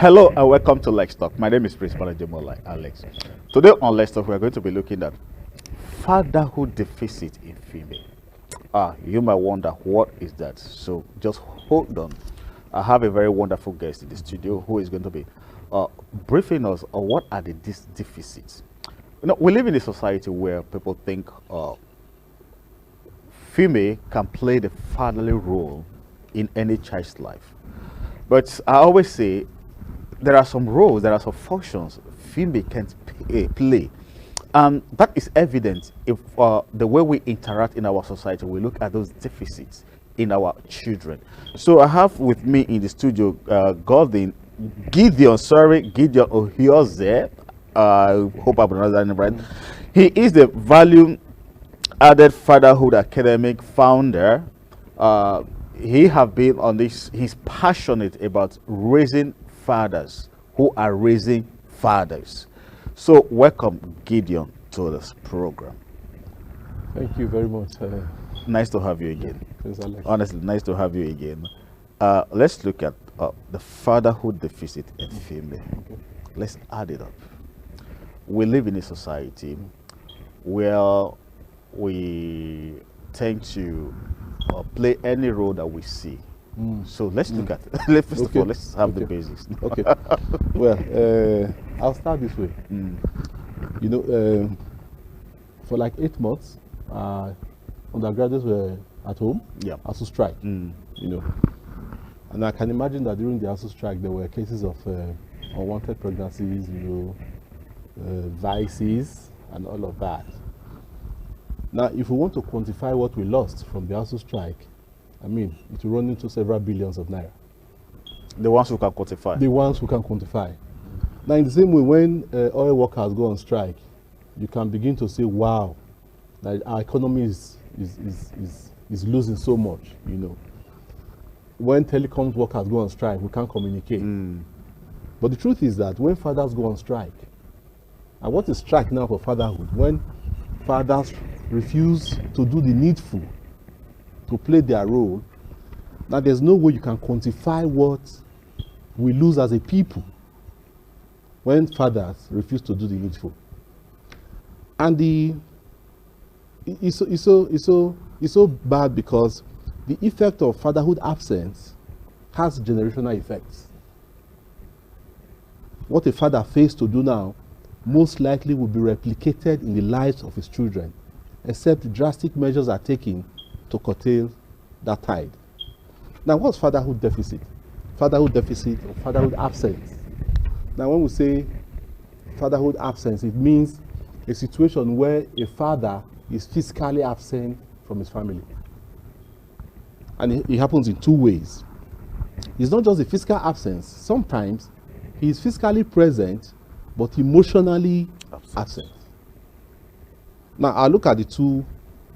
Hello and welcome to Let's Talk. My name is Principal Ademola Alex. Today on Let's Talk, we are going to be looking at fatherhood deficit in female. You might wonder what is that. So just hold on. I have a very wonderful guest in the studio who is going to be briefing us on what are the deficits. You know, we live in a society where people think female can play the fatherly role in any child's life. But I always say there are some roles, there are some functions female can't play. And that is evident if the way we interact in our society, we look at those deficits in our children. So I have with me in the studio Gideon Ohioze. I hope I pronounced that name right. He is the Value Added Fatherhood Academic founder. He have been on this. He's passionate about raising fathers who are raising fathers. So welcome Gideon to this program. Thank you very much. Nice to have you again. Thanks, Alex. Honestly, nice to have you again. Let's look at the fatherhood deficit in female. Okay. Let's add it up. We live in a society where we tend to play any role that we see. So let's look at it. First of all, let's have the basics. Okay. Well, I'll start this way. You know, for like 8 months, undergraduates were at home. Yeah. ASU strike. You know, and I can imagine that during the ASU strike, there were cases of unwanted pregnancies, you know, vices, and all of that. Now, if we want to quantify what we lost from the ASU strike, I mean, it will run into several billions of naira. The ones who can quantify. The ones who can quantify. Now, in the same way, when oil workers go on strike, you can begin to say, wow, that our economy is losing so much, you know. When telecoms workers go on strike, we can't communicate. But the truth is that when fathers go on strike, and what is strike now for fatherhood? When fathers refuse to do the needful, to play their role, now there's no way you can quantify what we lose as a people when fathers refuse to do the needful. And it's so bad because the effect of fatherhood absence has generational effects. What a father fails to do now most likely will be replicated in the lives of his children, except drastic measures are taken to curtail that tide. Now, what's fatherhood deficit? Fatherhood deficit or fatherhood absence. Now, when we say fatherhood absence, it means a situation where a father is physically absent from his family. And it happens in two ways. It's not just a physical absence. Sometimes he is physically present, but emotionally absent. Now, I'll look at the two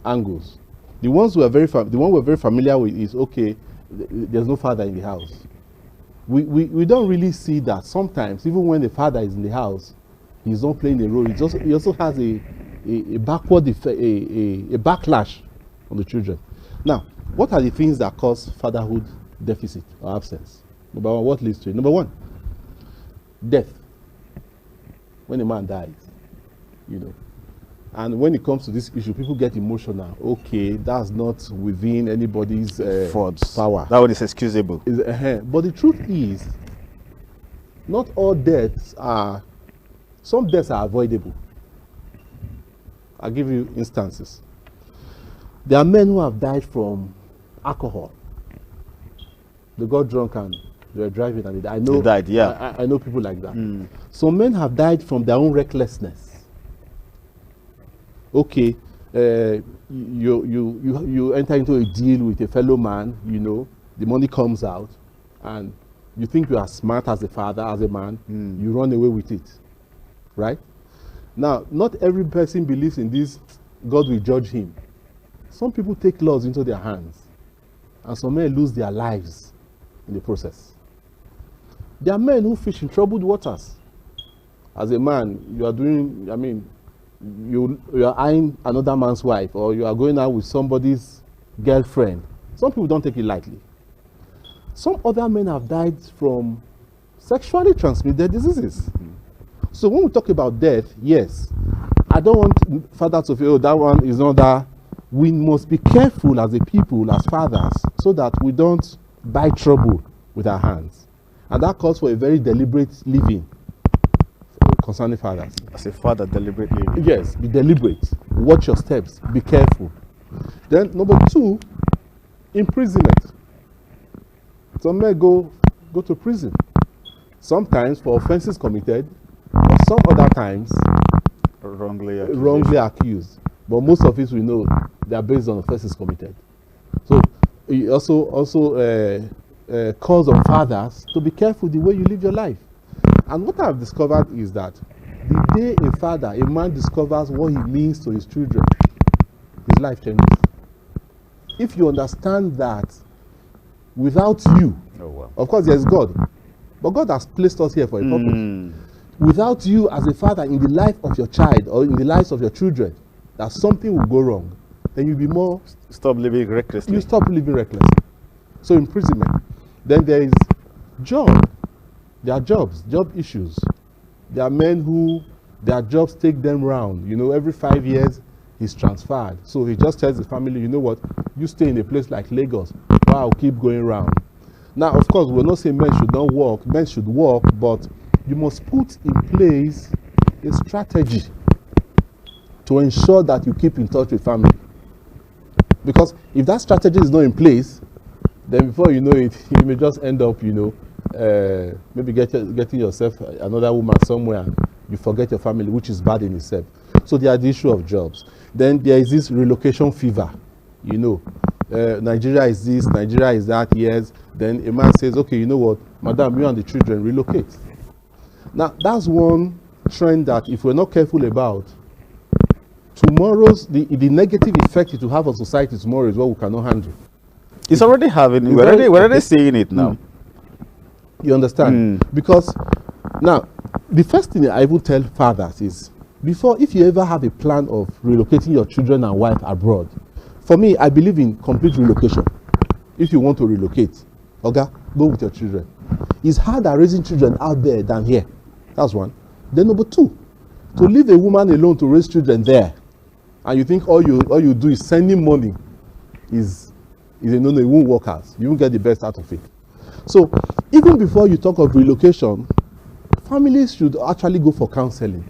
angles. The ones we're very familiar with is, okay, there's no father in the house. We don't really see that sometimes, even when the father is in the house, he's not playing a role. He also has a backlash on the children. Now, what are the things that cause fatherhood deficit or absence? Number one, what leads to it? Number one, death. When a man dies, you know. And when it comes to this issue, people get emotional. Okay, that's not within anybody's power. That one is excusable. But the truth is, not all deaths are, some deaths are avoidable. I'll give you instances. There are men who have died from alcohol. They got drunk and they were driving and they died. They died, yeah. I know people like that. Some men have died from their own recklessness. Okay, you enter into a deal with a fellow man, you know, the money comes out, and you think you are smart as a father, as a man, you run away with it, right? Now, not every person believes in this, God will judge him. Some people take laws into their hands, and some men lose their lives in the process. There are men who fish in troubled waters. As a man, you are doing, I mean, you are eyeing another man's wife, or you are going out with somebody's girlfriend. Some people don't take it lightly. Some other men have died from sexually transmitted diseases. So when we talk about death, yes, I don't want father to feel, oh, that one is not that. We must be careful as a people, as fathers, so that we don't buy trouble with our hands. And that calls for a very deliberate living concerning fathers. As a father, deliberately. Yes, be deliberate. Watch your steps. Be careful. Then number 2, imprisonment. Some men go to prison. Sometimes for offenses committed, or some other times wrongly accused. But most of it we know they are based on offenses committed. So it also calls on fathers to be careful the way you live your life. And what I've discovered is that the day a man discovers what he means to his children, his life changes. If you understand that without you, of course there's God, but God has placed us here for a purpose. Without you as a father in the life of your child or in the lives of your children, that something will go wrong, then you'll be more... Stop living recklessly. You stop living recklessly. So imprisonment. Then there is job. There are jobs, job issues. There are men who their jobs take them round. You know, every 5 years he's transferred. So he just tells the family, you know what, you stay in a place like Lagos, but I'll keep going round. Now, of course, we're not saying men should not work. Men should work, but you must put in place a strategy to ensure that you keep in touch with family. Because if that strategy is not in place, then before you know it, you may just end up, you know, maybe getting yourself another woman somewhere, and you forget your family, which is bad in itself. So there are the issue of jobs. Then there is this relocation fever. You know, Nigeria is this, Nigeria is that, yes. Then a man says, okay, you know what, madam, you and the children relocate. Now, that's one trend that if we're not careful about, tomorrow's, the negative effect it will have on society tomorrow is what we cannot handle. It's already having, we're already seeing it now. You understand? Because now, the first thing I will tell fathers is, if you ever have a plan of relocating your children and wife abroad, for me, I believe in complete relocation. If you want to relocate, okay, go with your children. It's harder raising children out there than here. That's one. Then number 2, to leave a woman alone to raise children there, and you think all you do is sending money, is a no-no. It won't work out. You won't get the best out of it. So even before you talk of relocation, families should actually go for counseling.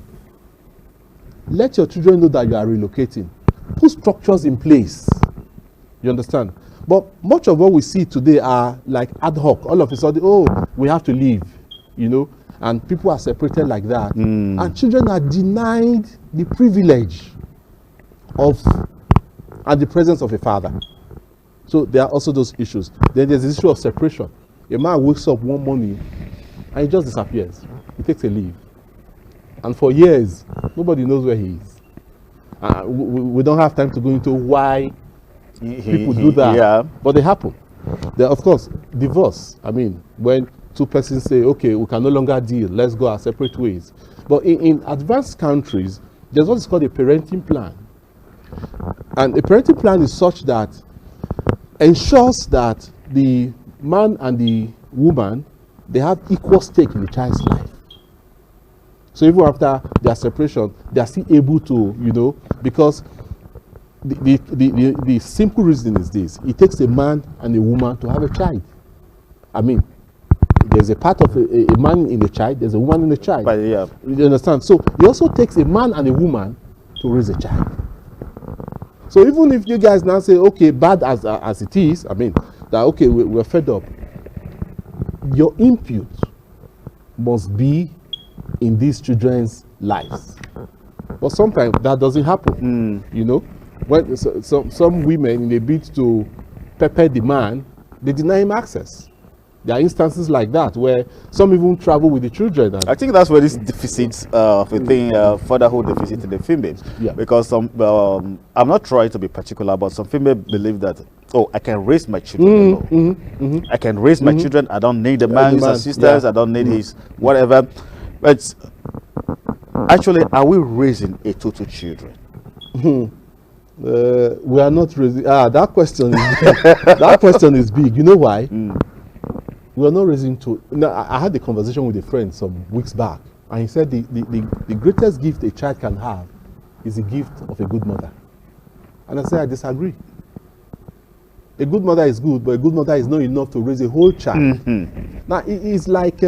Let your children know that you are relocating. Put structures in place. You understand? But much of what we see today are like ad hoc. All of a sudden, oh, we have to leave, you know, and people are separated like that. And children are denied the privilege of and the presence of a father. So there are also those issues. Then there's the issue of separation. A man wakes up one morning and he just disappears. He takes a leave. And for years, nobody knows where he is. We don't have time to go into why people do that. Yeah. But they happen. Then, of course, divorce. I mean, when 2 persons say, okay, we can no longer deal, let's go our separate ways. But in advanced countries, there's what is called a parenting plan. And a parenting plan is such that ensures that the man and the woman, they have equal stake in the child's life. So even after their separation, they are still able to, you know, because the simple reason is this: it takes a man and a woman to have a child. I mean, there's a part of a man in the child, there's a woman in the child. But yeah. You understand? So it also takes a man and a woman to raise a child. So even if you guys now say, okay, bad as it is, I mean, that okay, we're fed up, your input must be in these children's lives. But sometimes that doesn't happen. You know, when some women, in a bid to pepper the man, they deny him access. There are instances like that where some even travel with the children. I think that's where this deficit of a thing, fatherhood deficit in the females. Yeah. Because some, I'm not trying to be particular, but some females believe that, oh, I can raise my children alone. I can raise my children. I don't need the man's assistance. I don't need his whatever. But actually, are we raising a total children? We are not raising. That question is that question is big. You know why? We are not raising two. No, I had a conversation with a friend some weeks back, and he said the greatest gift a child can have is the gift of a good mother. And I said, I disagree. A good mother is good, but a good mother is not enough to raise a whole child. Mm-hmm. Now, it's like,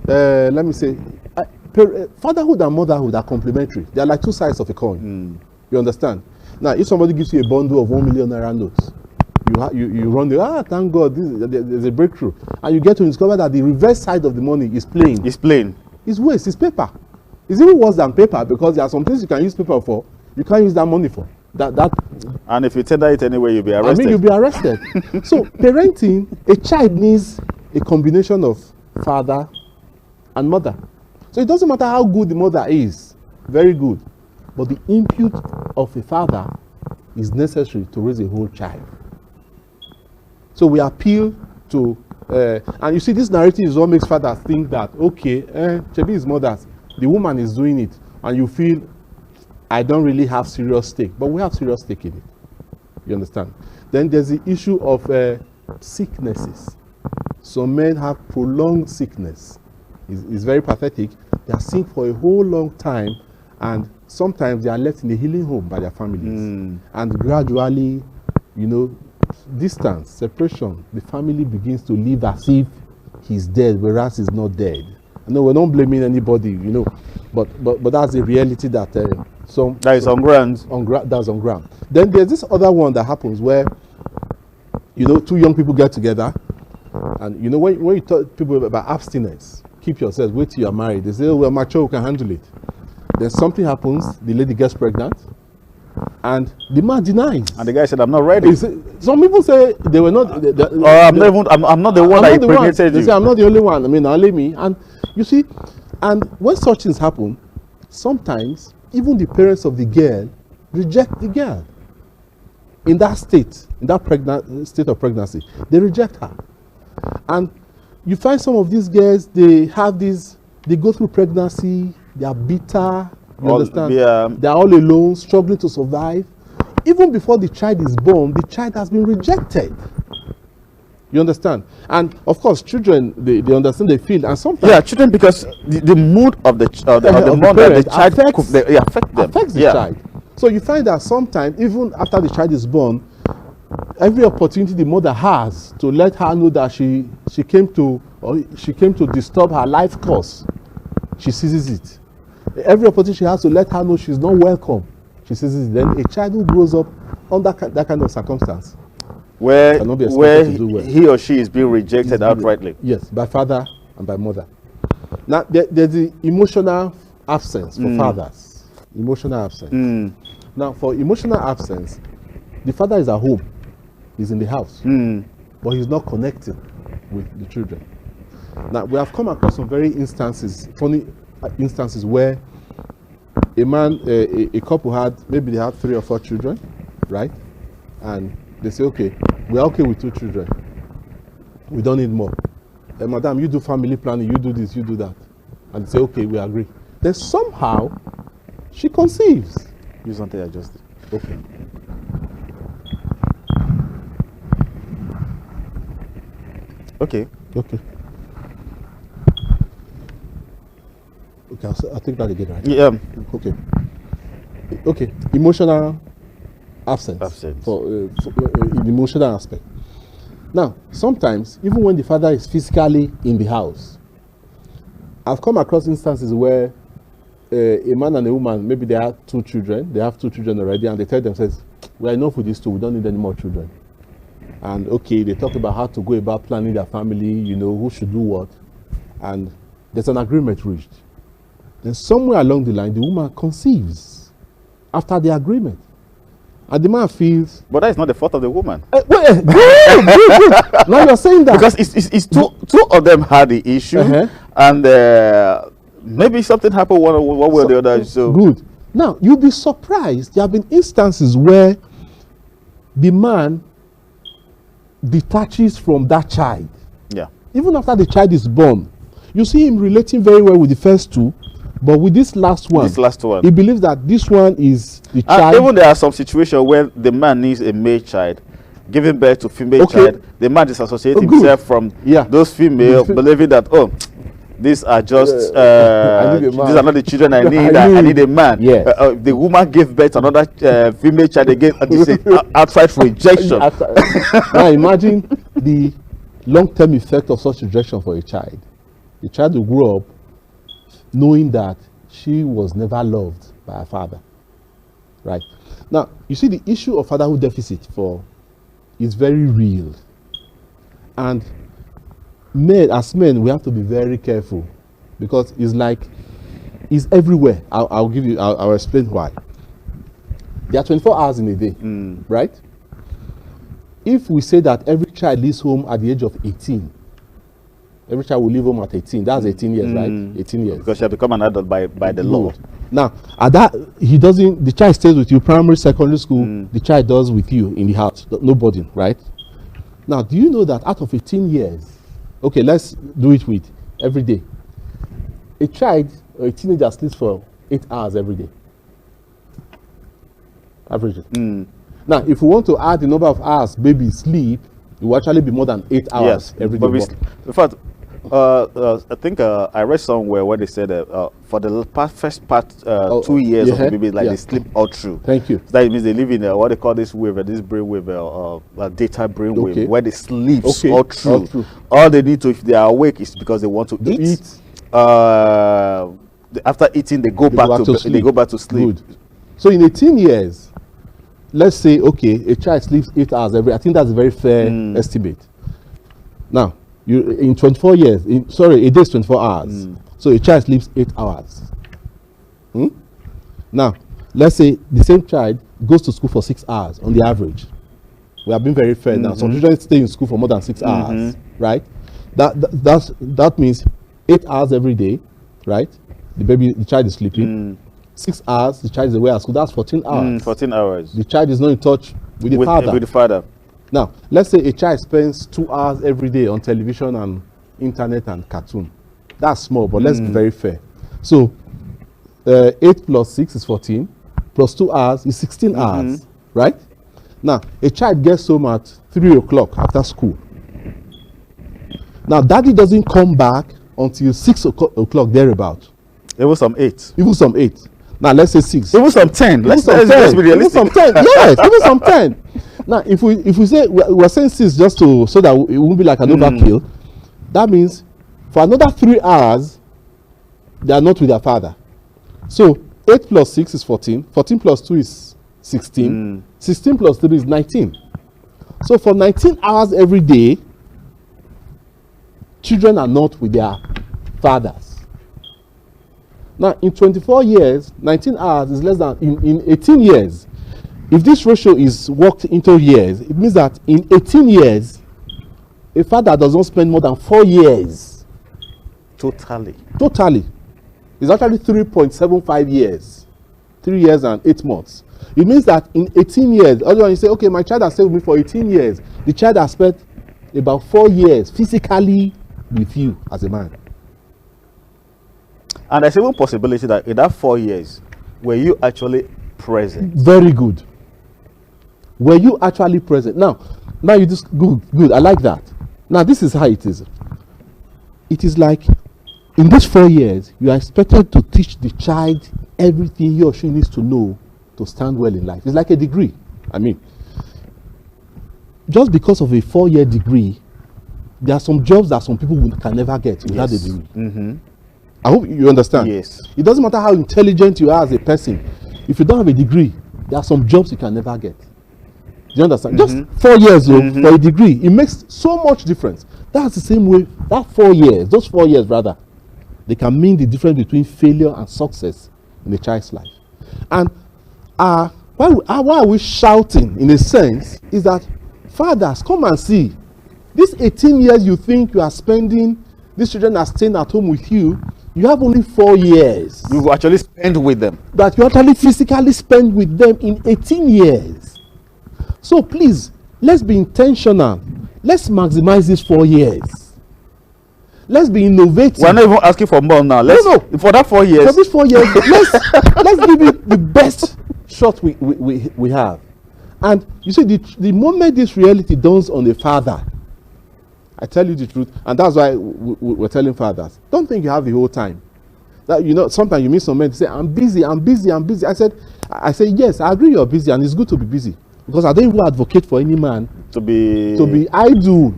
let me say, fatherhood and motherhood are complementary. They are like two sides of a coin. You understand? Now, if somebody gives you a bundle of 1 million naira notes, you run thank God, there's a breakthrough. And you get to discover that the reverse side of the money is plain. It's plain. It's waste, it's paper. It's even worse than paper, because there are some things you can use paper for, you can't use that money for. And if you tender it anyway, you'll be arrested. I mean, you'll be arrested. So parenting, a child needs a combination of father and mother. So it doesn't matter how good the mother is, very good, but the input of a father is necessary to raise a whole child. So we appeal to, and you see, this narrative is what makes fathers think that, okay, Chebi is mothers, the woman is doing it, and you feel, I don't really have serious stake, but we have serious stake in it. You understand? Then there's the issue of sicknesses. Some men have prolonged sickness. It's very pathetic. They are sick for a whole long time, and sometimes they are left in a healing home by their families. And gradually, you know, distance, separation, the family begins to live as if he's dead, whereas he's not dead. I know we're not blaming anybody, you know, but that's the reality that that is on ground. That's on ground. Then there's this other one that happens where, you know, two young people get together, and you know, when you talk to people about abstinence, keep yourself, wait till you're married. They say, oh, we're mature, we can handle it. Then something happens, the lady gets pregnant, and the man denies. And the guy said, I'm not ready. Some people say they were not. I'm not the one that impregnated you. They say, I'm not the only one. I mean, only me. And you see, and when such things happen, sometimes even the parents of the girl reject the girl. In that state, in that state of pregnancy, they reject her. And you find some of these girls, they go through pregnancy, they are bitter, you understand? They are all alone, struggling to survive. Even before the child is born, the child has been rejected. You understand? And of course, children, they understand, they feel, and sometimes... Yeah, children, because the mood of the child affects the child. So you find that sometimes, even after the child is born, every opportunity the mother has to let her know that she came to disturb her life course, she seizes it. Every opportunity she has to let her know she's not welcome, she seizes it. Then a child who grows up under that kind of circumstance, where he or she is being rejected outrightly. Yes, by father and by mother. Now there's the emotional absence for fathers. Emotional absence. Now for emotional absence, the father is at home, he's in the house, but he's not connecting with the children. Now we have come across some very funny instances where a man, a couple maybe they had 3 or 4 children, right? And they say, okay, we're okay with 2 children. We don't need more. Madam, you do family planning, you do this, you do that. And they say, okay, we agree. Then somehow, she conceives. Use something adjusted. Okay. Okay. Okay. Okay, I think that again, right? Yeah. Okay. Okay. Emotional absence. For in the emotional aspect. Now, sometimes, even when the father is physically in the house, I've come across instances where a man and a woman, maybe they have 2 children, they have 2 children already, and they tell themselves, we're enough with these 2, we don't need any more children. And okay, they talk about how to go about planning their family, you know, who should do what, and there's an agreement reached. Then somewhere along the line, the woman conceives after the agreement. And the man feels... But that is not the fault of the woman. Good. Now you're saying that. Because it's two of them had the issue, and maybe something happened one way or the other. So good. Now, you'll be surprised. There have been instances where the man detaches from that child. Yeah. Even after the child is born, you see him relating very well with the first 2. But with this last one, he believes that this one is the child. Even there are some situations where the man needs a male child, giving birth to female child, the man disassociates good. himself from Yeah. those female, believing that, oh, these are just these are not the children I need. I need a man. Yes. The woman gave birth to another female child again. This is outright rejection. Now imagine the long-term effect of such rejection for a child. The child will grow up knowing that she was never loved by her father. Right. Now, you see, the issue of fatherhood deficit is very real. And as men, we have to be very careful, because it's everywhere. I'll explain why. There are 24 hours in a day, right? If we say that every child leaves home at the age of 18, every child will leave home at 18, that's 18 years, right? 18 years. Because you have become an adult by the law. Now, at that, the child stays with you, primary, secondary school, the child does with you in the house, nobody, right? Now, do you know that out of 18 years, okay, let's do it with every day. A child or a teenager sleeps for 8 hours every day. Average. Now, if we want to add the number of hours babies sleep, it will actually be more than 8 hours every day. In fact, I think I read somewhere where they said for the first 2 years of the baby, they sleep all through. Thank you. That means they live in what they call this wave, this brain wave, data brain wave, where they sleep all through. All they need to, if they are awake, is because they want to eat. After eating, they go back to sleep. Good. So in 18 years, let's say, okay, a child sleeps 8 hours every. I think that's a very fair estimate. Now, in 24 years, a day is 24 hours. So a child sleeps 8 hours. Now, let's say the same child goes to school for 6 hours on the average. We have been very fair now. Some children stay in school for more than 6 hours, right? That means 8 hours every day, right? The child is sleeping. 6 hours, the child is away at school. That's 14 hours. 14 hours. The child is not in touch with the father. With the father. Now, let's say a child spends 2 hours every day on television and internet and cartoon. That's small, but let's be very fair. So, 8 plus 6 is 14, plus 2 hours is 16 hours, right? Now, a child gets home at 3 o'clock after school. Now, daddy doesn't come back until 6 o'clock thereabout. Even some 8. Even some 8. Now, let's say 6. Even some 10. Let's be realistic. Even some 10. Yes, even some 10. Now, if we say we're saying 6 just so that it won't be like an overkill, that means for another 3 hours, they are not with their father. So 8 plus 6 is 14. 14 plus 2 is 16. 16 plus 3 is 19. So for 19 hours every day, children are not with their fathers. Now, in 24 years, 19 hours is less than, in 18 years, if this ratio is worked into years, it means that in 18 years, a father does not spend more than 4 years. Totally. It's actually 3.75 years. 3 years and 8 months. It means that in 18 years, otherwise you say, okay, my child has stayed with me for 18 years. The child has spent about 4 years physically with you as a man. And there's even possibility that in that 4 years, were you actually present? Very good. Were you actually present? Now you just good. I like that. Now this is how it is. It is like in these 4 years, you are expected to teach the child everything he or she needs to know to stand well in life. It's like a degree. I mean, just because of a 4-year degree, there are some jobs that some people can never get without a degree. I hope you understand. Yes. It doesn't matter how intelligent you are as a person. If you don't have a degree, there are some jobs you can never get. Do you understand? Just 4 years for a degree, it makes so much difference. That's the same way, those 4 years rather, they can mean the difference between failure and success in a child's life. And why are we shouting, in a sense, is that, fathers, come and see. These 18 years you think you are spending, these children are staying at home with you, you have only 4 years. You actually spend with them. That you actually physically spend with them in 18 years. So please, let's be intentional. Let's maximize these 4 years. Let's be innovative. We're not even asking for more now. For that 4 years. For these 4 years, let's give it the best shot we have. And you see, the moment this reality dawns on a father, I tell you the truth, and that's why we're telling fathers, don't think you have the whole time. That, you know, sometimes you meet some men say, I'm busy, I'm busy, I'm busy. I say, yes, I agree you're busy, and it's good to be busy. Because I don't even advocate for any man to be idle,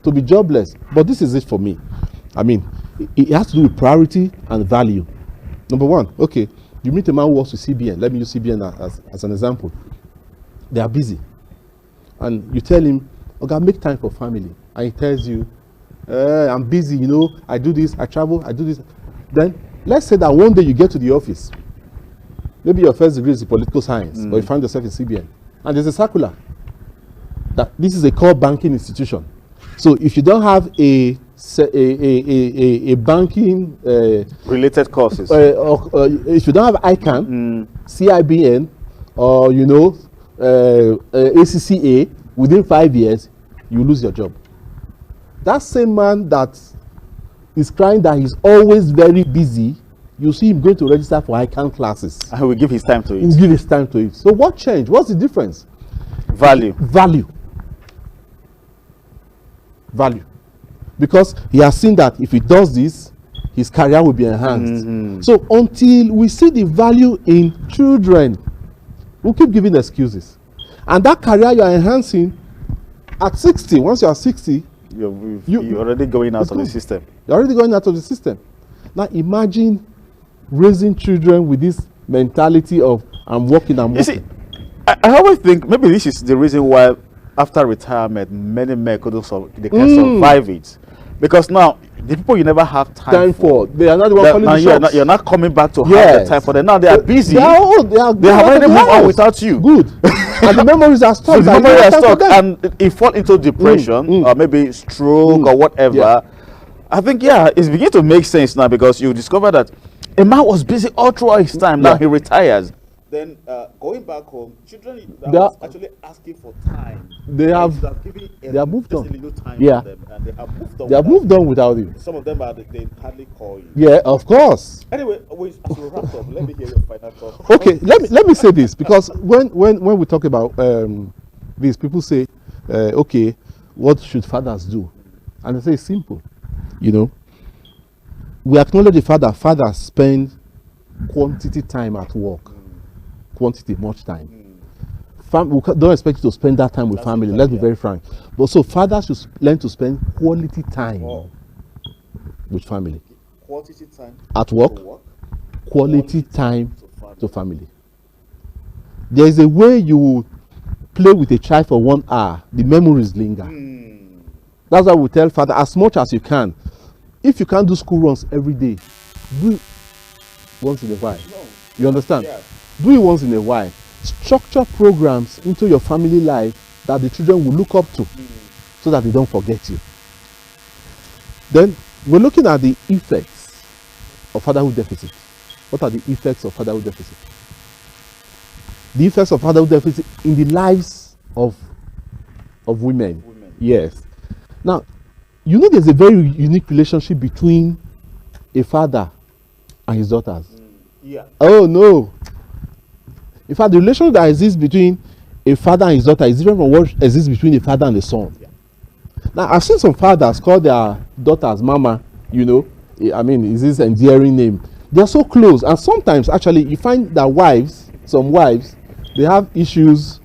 to be jobless. But this is it for me. I mean, it has to do with priority and value. Number one, okay, you meet a man who works with CBN. Let me use CBN as an example. They are busy. And you tell him, okay, make time for family. And he tells you, I'm busy, you know, I do this, I travel, I do this. Then, let's say that one day you get to the office. Maybe your first degree is in political science, or you find yourself in CBN. And there's a circular that this is a core banking institution. So if you don't have a banking related courses, if you don't have ICANN, CIBN, or you know ACCA within 5 years, you lose your job. That same man that is crying that he's always very busy, you see him going to register for ICANN classes. and he will give his time to it. He'll give his time to it. So what changed? What's the difference? Value. Value. Because he has seen that if he does this, his career will be enhanced. So until we see the value in children, we'll keep giving excuses. And that career you are enhancing at 60, once you are 60, you're already going out of the system. You're already going out of the system. Now imagine raising children with this mentality of I'm working. You see, I always think maybe this is the reason why after retirement many men couldn't they can survive it, because now the people you never have time for, they are not the one calling the shots. You're not coming back to have the time for them. Now they are busy. They have already moved on without you. Good. And the memories are stuck. So the memories are stuck, and it fall into depression or maybe stroke or whatever. Yeah. I think it's beginning to make sense now, because you discover that a man was busy all throughout his time. Now he retires. Then going back home, children are actually asking for time. They have moved on. Time them, and they have moved on without you. Some of them they hardly call you. Yeah, of course. Anyway, as we wrap up, let me hear your final thought. Okay, let me say this, because when we talk about this, people say, okay, what should fathers do? And I say it's simple. You know, we acknowledge the fact that fathers spend quantity time at work. Quantity, much time. We don't expect you to spend that time with family. Let's be very frank. But so fathers should learn to spend quality time with family. Quality time at work. Quality time to family. There is a way you play with a child for 1 hour, the memories linger. That's why we tell father, as much as you can. If you can't do school runs every day, do it once in a while. You understand? Yeah. Do it once in a while. Structure programs into your family life that the children will look up to, so that they don't forget you. Then we're looking at the effects of fatherhood deficit. What are the effects of fatherhood deficit? The effects of fatherhood deficit in the lives of women. Yes. Now, you know, there's a very unique relationship between a father and his daughters. Yeah. Oh no. In fact, the relationship that exists between a father and his daughter is different from what exists between a father and a son. Yeah. Now, I've seen some fathers call their daughters mama, you know. I mean, is this endearing name? They're so close. And sometimes, actually, you find that some wives, they have issues,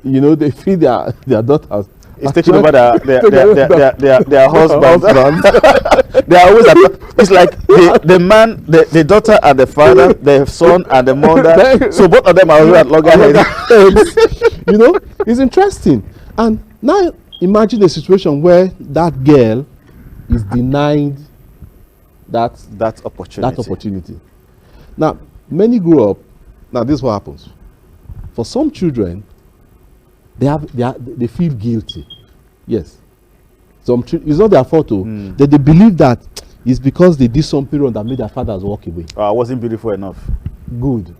you know, they feed their daughters. It's taking over their husbands. They are always it's like the man, the daughter and the father, the son and the mother. So both of them are at loggerheads. You know, it's interesting. And now imagine a situation where that girl is denied that opportunity. Now, many grow up. Now, this is what happens. For some children, they feel guilty. Yes. It's not their fault, that they believe that it's because they did something wrong that made their fathers walk away. I wasn't beautiful enough. Good.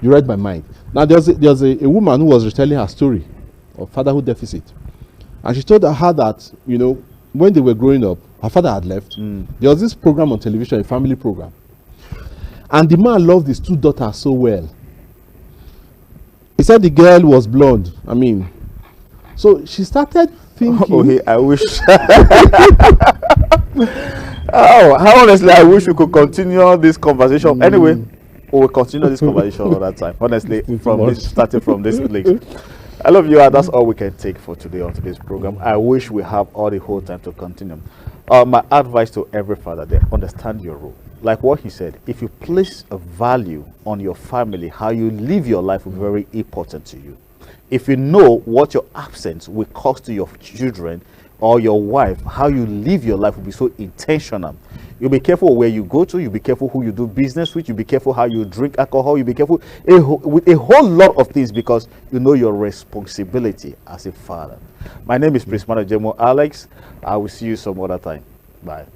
You read my mind. Now, there's a woman who was retelling her story of fatherhood deficit. And she told her that, you know, when they were growing up, her father had left. There was this program on television, a family program. And the man loved his two daughters so well. He said the girl was blonde. I mean, so she started thinking. Oh, hey, I wish. Oh, how honestly, I wish we could continue this conversation. Anyway, we will continue this conversation another time. Honestly, starting from this place. I love you, and that's all we can take for today on today's program. I wish we have all the whole time to continue. My advice to every father there: understand your role. Like what he said, if you place a value on your family, how you live your life will be very important to you. If you know what your absence will cost to your children or your wife, how you live your life will be so intentional. You'll be careful where you go to, you'll be careful who you do business with, you'll be careful how you drink alcohol, you'll be careful with a whole lot of things, because you know your responsibility as a father. My name is Prince Manager Alex. I will see you some other time. Bye.